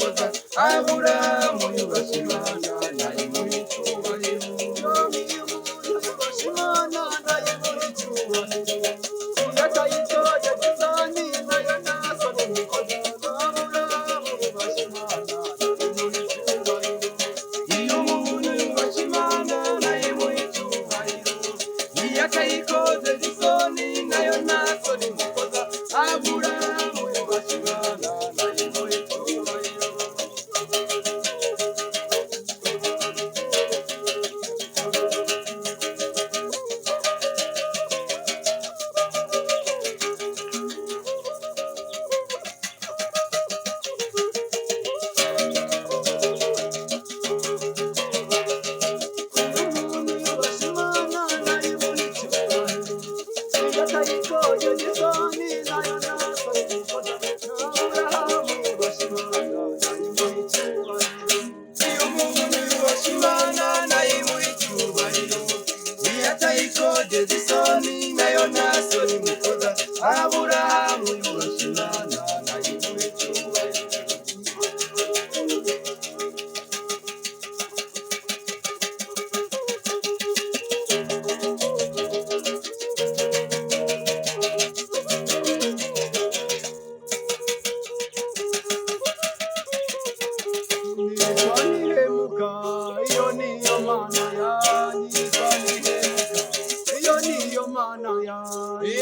Aburahamu yubashye Imana nayimuha icyubahiro. Yubashye Imana nayimuha icyubahiro. Yatayitoje Gisoni nayo ntasoni mukozi. Aburahamu yubashye Imana nayimuha icyubahiro. Iyo umuntu yubashye Imana nayimuha icyubahiro. Yatayikoze Gisoni nayo ntasoni mukozi. Aburahamu yubashye Imana nayimuha icyubahiro. Aburahamu yubashye Imana nayimuha icyubahiro. Nitwa Nihemuka, iyo niyo Mana yanjye. Nitwa Nihemuka, iyo niyo Mana yanjye.